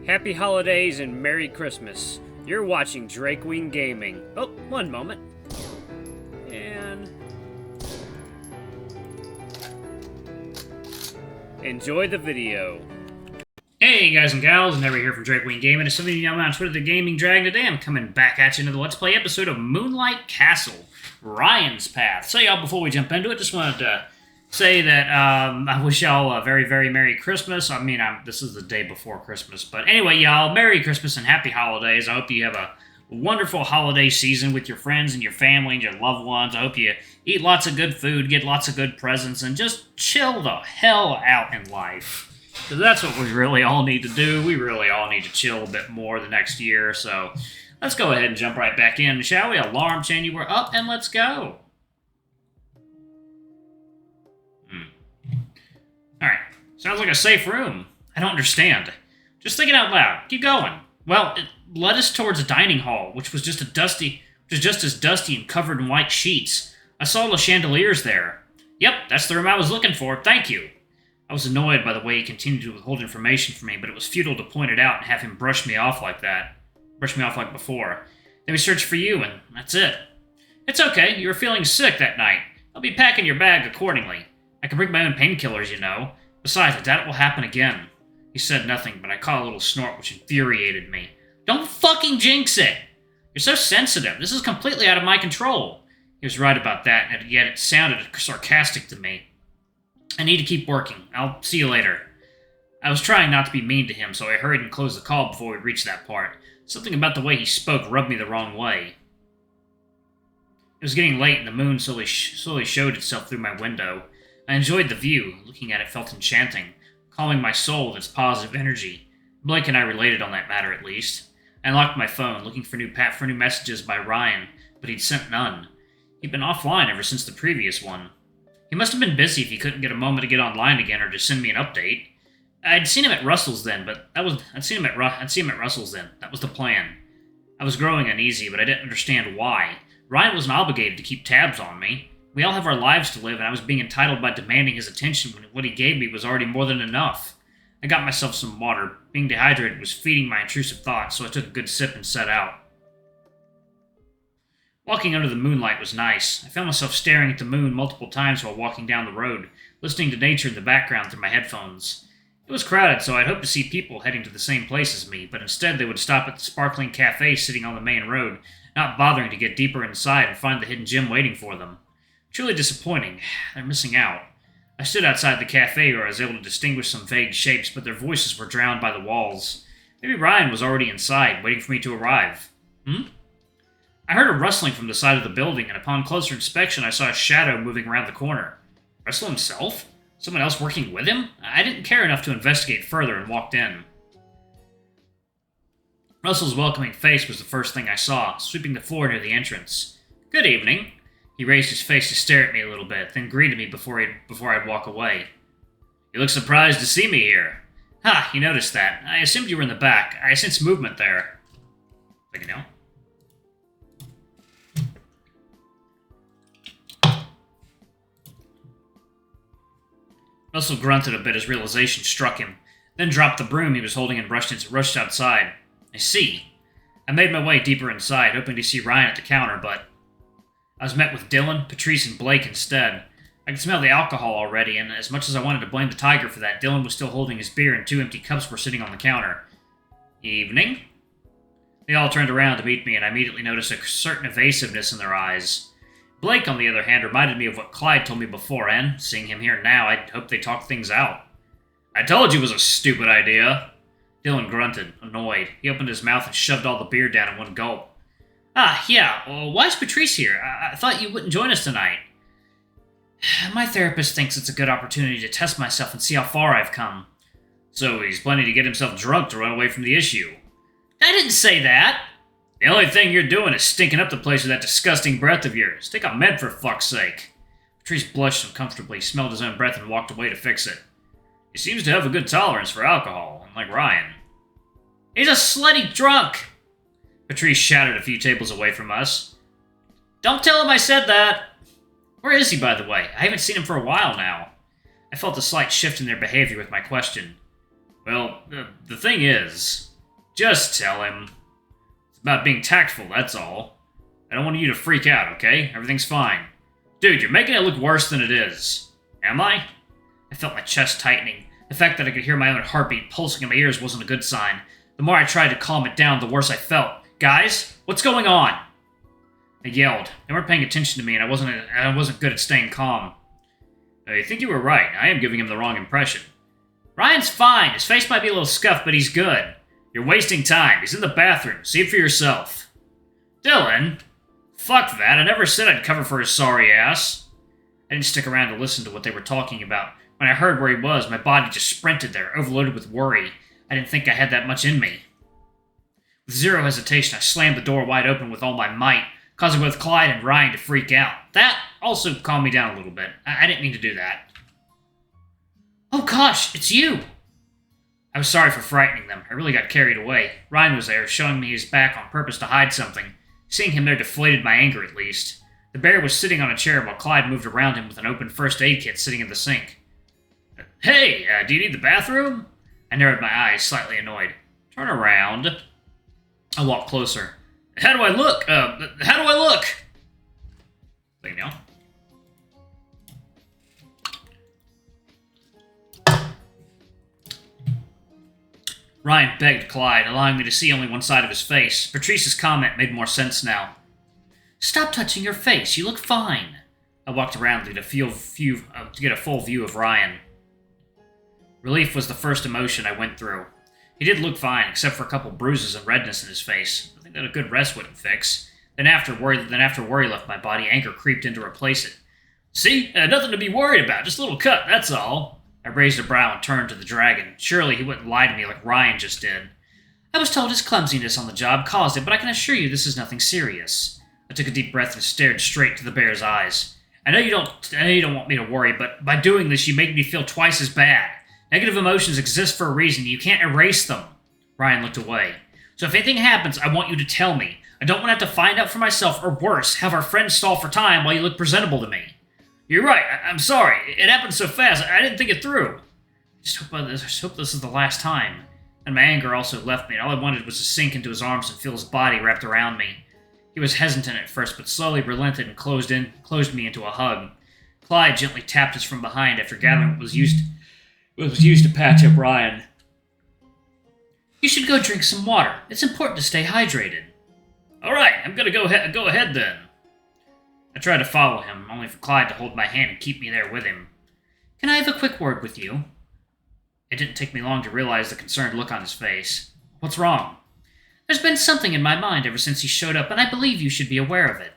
Happy holidays and Merry Christmas. You're watching Drakewing Gaming. Oh, one moment. And enjoy the video. Hey guys and gals, Never here from Drakewing Gaming. As some of you know, I'm on Twitter, the Gaming Dragon. Today I'm coming back at you into the Let's Play episode of Moonlight Castle, Ryan's Path. So y'all, before we jump into it, just wanted to say that I wish y'all a very, very Merry Christmas. I mean, this is the day before Christmas. But anyway, y'all, Merry Christmas and Happy Holidays. I hope you have a wonderful holiday season with your friends and your family and your loved ones. I hope you eat lots of good food, get lots of good presents, and just chill the hell out in life. Because that's what we really all need to do. We really all need to chill a bit more the next year. So let's go ahead and jump right back in, shall we? Alarm chain, you were up, and let's go. Alright, sounds like a safe room. I don't understand. Just thinking out loud. Keep going. Well, it led us towards a dining hall, which was just as dusty and covered in white sheets. I saw the chandeliers there. Yep, that's the room I was looking for. Thank you. I was annoyed by the way he continued to withhold information from me, but it was futile to point it out and have him brush me off like that. Brush me off like before. Then we searched for you, and that's it. It's okay. You were feeling sick that night. I'll be packing your bag accordingly. I can bring my own painkillers, you know. Besides, I doubt it will happen again. He said nothing, but I caught a little snort which infuriated me. Don't fucking jinx it! You're so sensitive. This is completely out of my control. He was right about that, and yet it sounded sarcastic to me. I need to keep working. I'll see you later. I was trying not to be mean to him, so I hurried and closed the call before we reached that part. Something about the way he spoke rubbed me the wrong way. It was getting late, and the moon slowly showed itself through my window. I enjoyed the view. Looking at it felt enchanting, calming my soul with its positive energy. Blake and I related on that matter, at least. I unlocked my phone, looking for new messages by Ryan, but he'd sent none. He'd been offline ever since the previous one. He must have been busy if he couldn't get a moment to get online again or to send me an update. I'd seen him at Russell's then, I'd see him at Russell's then. That was the plan. I was growing uneasy, but I didn't understand why. Ryan wasn't obligated to keep tabs on me. We all have our lives to live, and I was being entitled by demanding his attention when what he gave me was already more than enough. I got myself some water. Being dehydrated was feeding my intrusive thoughts, so I took a good sip and set out. Walking under the moonlight was nice. I found myself staring at the moon multiple times while walking down the road, listening to nature in the background through my headphones. It was crowded, so I'd hoped to see people heading to the same place as me, but instead they would stop at the sparkling cafe sitting on the main road, not bothering to get deeper inside and find the hidden gem waiting for them. Truly disappointing. They're missing out. I stood outside the cafe where I was able to distinguish some vague shapes, but their voices were drowned by the walls. Maybe Ryan was already inside, waiting for me to arrive. I heard a rustling from the side of the building, and upon closer inspection I saw a shadow moving around the corner. Russell himself? Someone else working with him? I didn't care enough to investigate further and walked in. Russell's welcoming face was the first thing I saw, sweeping the floor near the entrance. Good evening. He raised his face to stare at me a little bit, then greeted me before I'd walk away. You look surprised to see me here. Ha, you noticed that. I assumed you were in the back. I sensed movement there. Like, you know? Russell grunted a bit as realization struck him, then dropped the broom he was holding and rushed outside. I see. I made my way deeper inside, hoping to see Ryan at the counter, but I was met with Dylan, Patrice, and Blake instead. I could smell the alcohol already, and as much as I wanted to blame the tiger for that, Dylan was still holding his beer and 2 empty cups were sitting on the counter. Evening? They all turned around to meet me, and I immediately noticed a certain evasiveness in their eyes. Blake, on the other hand, reminded me of what Clyde told me before, and, seeing him here now, I'd hoped they talked things out. I told you it was a stupid idea. Dylan grunted, annoyed. He opened his mouth and shoved all the beer down in one gulp. Ah, yeah, well, why is Patrice here? I thought you wouldn't join us tonight. My therapist thinks it's a good opportunity to test myself and see how far I've come. So he's planning to get himself drunk to run away from the issue. I didn't say that! The only thing you're doing is stinking up the place with that disgusting breath of yours. Take a med for fuck's sake. Patrice blushed uncomfortably, smelled his own breath, and walked away to fix it. He seems to have a good tolerance for alcohol, unlike Ryan. He's a slutty drunk! Patrice shouted a few tables away from us. Don't tell him I said that! Where is he, by the way? I haven't seen him for a while now. I felt a slight shift in their behavior with my question. Well, the thing is... Just tell him. It's about being tactful, that's all. I don't want you to freak out, okay? Everything's fine. Dude, you're making it look worse than it is. Am I? I felt my chest tightening. The fact that I could hear my own heartbeat pulsing in my ears wasn't a good sign. The more I tried to calm it down, the worse I felt. Guys, what's going on? I yelled. They weren't paying attention to me, and I wasn't good at staying calm. I think you were right. I am giving him the wrong impression. Ryan's fine. His face might be a little scuffed, but he's good. You're wasting time. He's in the bathroom. See it for yourself. Dylan? Fuck that. I never said I'd cover for his sorry ass. I didn't stick around to listen to what they were talking about. When I heard where he was, my body just sprinted there, overloaded with worry. I didn't think I had that much in me. With zero hesitation, I slammed the door wide open with all my might, causing both Clyde and Ryan to freak out. That also calmed me down a little bit. I didn't mean to do that. Oh gosh, it's you! I was sorry for frightening them. I really got carried away. Ryan was there, showing me his back on purpose to hide something. Seeing him there deflated my anger, at least. The bear was sitting on a chair while Clyde moved around him with an open first aid kit sitting in the sink. Hey, do you need the bathroom? I narrowed my eyes, slightly annoyed. Turn around. I walked closer. How do I look? How do I look? There you go. Ryan begged Clyde, allowing me to see only one side of his face. Patrice's comment made more sense now. Stop touching your face. You look fine. I walked around to get a full view of Ryan. Relief was the first emotion I went through. He did look fine, except for a couple bruises and redness in his face. I think that a good rest wouldn't fix. Then after worry left my body, anger creeped in to replace it. See? Nothing to be worried about. Just a little cut, that's all. I raised a brow and turned to the dragon. Surely he wouldn't lie to me like Ryan just did. I was told his clumsiness on the job caused it, but I can assure you this is nothing serious. I took a deep breath and stared straight to the bear's eyes. I know you don't want me to worry, but by doing this you make me feel twice as bad. Negative emotions exist for a reason. You can't erase them. Ryan looked away. So if anything happens, I want you to tell me. I don't want to have to find out for myself, or worse, have our friends stall for time while you look presentable to me. You're right. I'm sorry. It happened so fast. I didn't think it through. I just hope this is the last time. And my anger also left me, and all I wanted was to sink into his arms and feel his body wrapped around me. He was hesitant at first, but slowly relented and closed me into a hug. Clyde gently tapped us from behind after gathering what was used to patch up Ryan. You should go drink some water. It's important to stay hydrated. All right, I'm gonna go ahead then. I tried to follow him, only for Clyde to hold my hand and keep me there with him. Can I have a quick word with you? It didn't take me long to realize the concerned look on his face. What's wrong? There's been something in my mind ever since he showed up, and I believe you should be aware of it.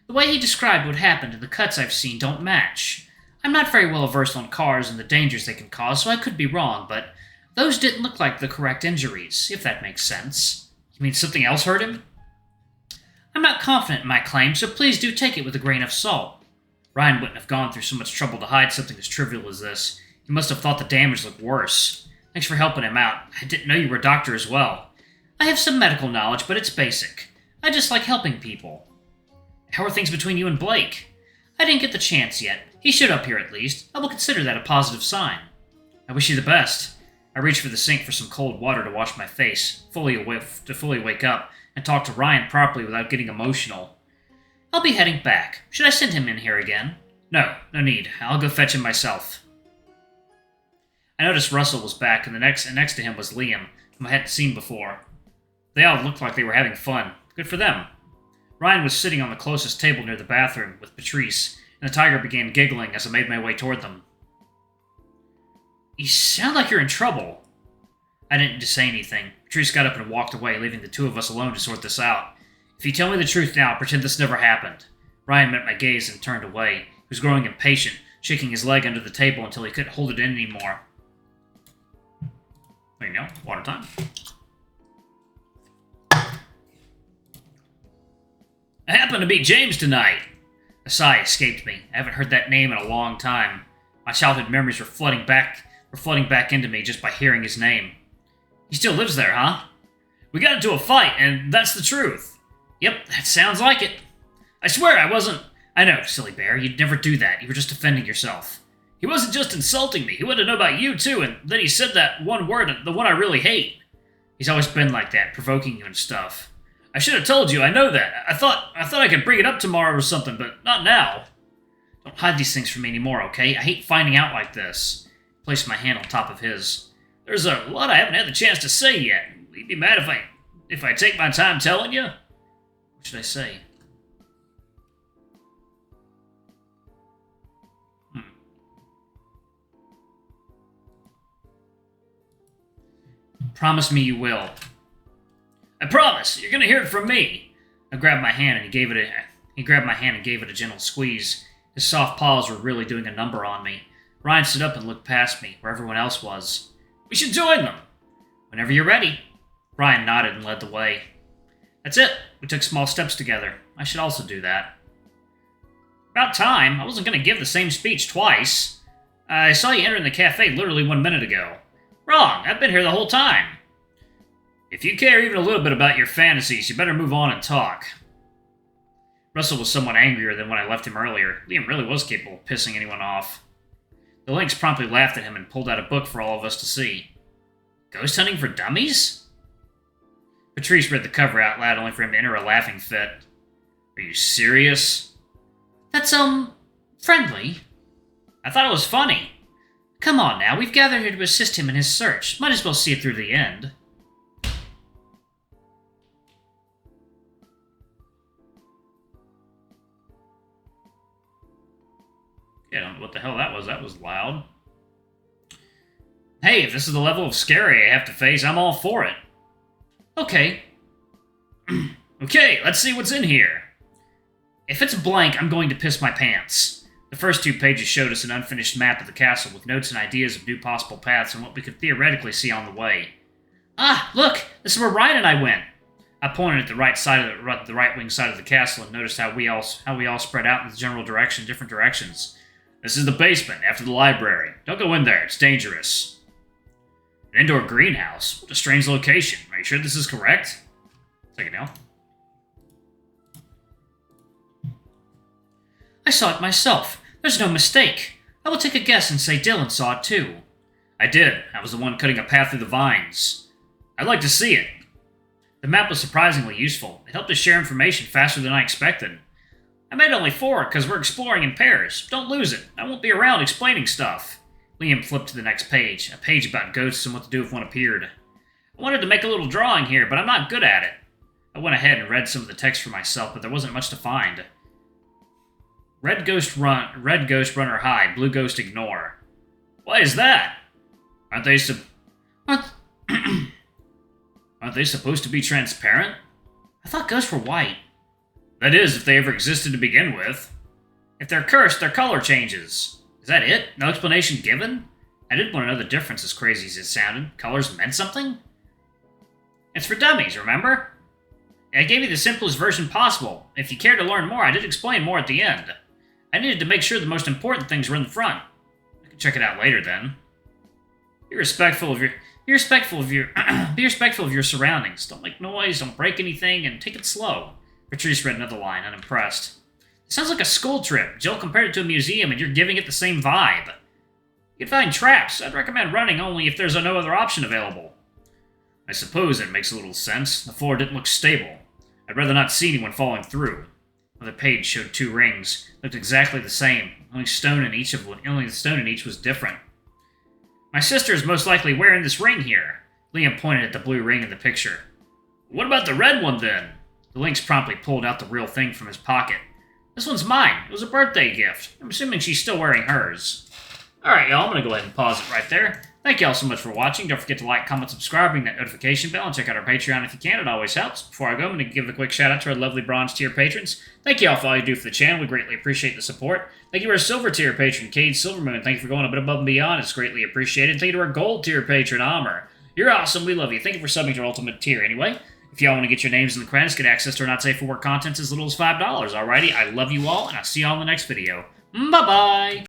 The way he described what happened and the cuts I've seen don't match. I'm not very well versed on cars and the dangers they can cause, so I could be wrong, but those didn't look like the correct injuries, if that makes sense. You mean something else hurt him? I'm not confident in my claim, so please do take it with a grain of salt. Ryan wouldn't have gone through so much trouble to hide something as trivial as this. He must have thought the damage looked worse. Thanks for helping him out. I didn't know you were a doctor as well. I have some medical knowledge, but it's basic. I just like helping people. How are things between you and Blake? I didn't get the chance yet. He showed up here at least. I will consider that a positive sign. I wish you the best. I reached for the sink for some cold water to wash my face, to fully wake up, and talk to Ryan properly without getting emotional. I'll be heading back. Should I send him in here again? No need. I'll go fetch him myself. I noticed Russell was back, and next to him was Liam, whom I hadn't seen before. They all looked like they were having fun. Good for them. Ryan was sitting on the closest table near the bathroom with Patrice, and the tiger began giggling as I made my way toward them. You sound like you're in trouble. I didn't just say anything. Patrice got up and walked away, leaving the two of us alone to sort this out. If you tell me the truth now, pretend this never happened. Ryan met my gaze and turned away. He was growing impatient, shaking his leg under the table until he couldn't hold it in anymore. There you go. Water time. I happened to meet James tonight. A sigh escaped me. I haven't heard that name in a long time. My childhood memories were flooding back into me just by hearing his name. He still lives there, huh? We got into a fight, and that's the truth. Yep, that sounds like it. I swear I wasn't... I know, silly bear, you'd never do that. You were just defending yourself. He wasn't just insulting me. He wanted to know about you, too, and then he said that one word, the one I really hate. He's always been like that, provoking you and stuff. I should have told you, I know that. I thought I could bring it up tomorrow or something, but not now. Don't hide these things from me anymore, okay? I hate finding out like this. Placed my hand on top of his. There's a lot I haven't had the chance to say yet. Will you be mad if I take my time telling you? What should I say? Promise me you will. I promise. You're gonna hear it from me. I grabbed my hand and he grabbed my hand and gave it a gentle squeeze. His soft paws were really doing a number on me. Ryan stood up and looked past me, where everyone else was. We should join them. Whenever you're ready. Ryan nodded and led the way. That's it. We took small steps together. I should also do that. About time. I wasn't going to give the same speech twice. I saw you entering the cafe literally 1 minute ago. Wrong. I've been here the whole time. If you care even a little bit about your fantasies, you better move on and talk. Russell was somewhat angrier than when I left him earlier. Liam really was capable of pissing anyone off. The Lynx promptly laughed at him and pulled out a book for all of us to see. Ghost Hunting for Dummies? Patrice read the cover out loud only for him to enter a laughing fit. Are you serious? That's, friendly. I thought it was funny. Come on now, we've gathered here to assist him in his search. Might as well see it through to the end. Yeah, I don't know what the hell that was. That was loud. Hey, if this is the level of scary I have to face, I'm all for it. Okay. Okay, let's see what's in here. If it's blank, I'm going to piss my pants. The first 2 pages showed us an unfinished map of the castle with notes and ideas of new possible paths and what we could theoretically see on the way. Ah, look! This is where Ryan and I went. I pointed at the right wing side of the castle and noticed how we all spread out in the general direction, different directions. This is the basement, after the library. Don't go in there, it's dangerous. An indoor greenhouse? What a strange location. Are you sure this is correct? Take it now. I saw it myself. There's no mistake. I will take a guess and say Dylan saw it too. I did. I was the one cutting a path through the vines. I'd like to see it. The map was surprisingly useful. It helped us share information faster than I expected. I made only 4 because we're exploring in pairs. Don't lose it. I won't be around explaining stuff. Liam flipped to the next page, a page about ghosts and what to do if one appeared. I wanted to make a little drawing here, but I'm not good at it. I went ahead and read some of the text for myself, but there wasn't much to find. Red ghost runner hide, blue ghost ignore. Why is that? Aren't they supposed to be transparent? I thought ghosts were white. That is, if they ever existed to begin with. If they're cursed, their color changes. Is that it? No explanation given? I didn't want to know the difference, as crazy as it sounded. Colors meant something? It's for dummies, remember? I gave you the simplest version possible. If you care to learn more, I did explain more at the end. I needed to make sure the most important things were in the front. I can check it out later, then. Be respectful of your surroundings. Don't make noise, don't break anything, and take it slow. Patrice read another line, unimpressed. It sounds like a school trip. Jill compared it to a museum, and you're giving it the same vibe. You can find traps. I'd recommend running only if there's no other option available. I suppose it makes a little sense. The floor didn't look stable. I'd rather not see anyone falling through. Another page showed 2 rings. Looked exactly the same. Only the stone in each was different. My sister is most likely wearing this ring here. Liam pointed at the blue ring in the picture. What about the red one, then? The Lynx promptly pulled out the real thing from his pocket. This one's mine. It was a birthday gift. I'm assuming she's still wearing hers. Alright, y'all, I'm going to go ahead and pause it right there. Thank y'all so much for watching. Don't forget to like, comment, subscribe, ring that notification bell, and check out our Patreon if you can. It always helps. Before I go, I'm going to give a quick shout out to our lovely bronze tier patrons. Thank y'all for all you do for the channel. We greatly appreciate the support. Thank you to our silver tier patron, Cade Silvermoon. Thank you for going a bit above and beyond. It's greatly appreciated. Thank you to our gold tier patron, Amr. You're awesome. We love you. Thank you for subbing to our ultimate tier anyway. If y'all want to get your names in the credits, get access to our not safe for work content as little as $5. Alrighty, I love you all, and I'll see y'all in the next video. Bye-bye!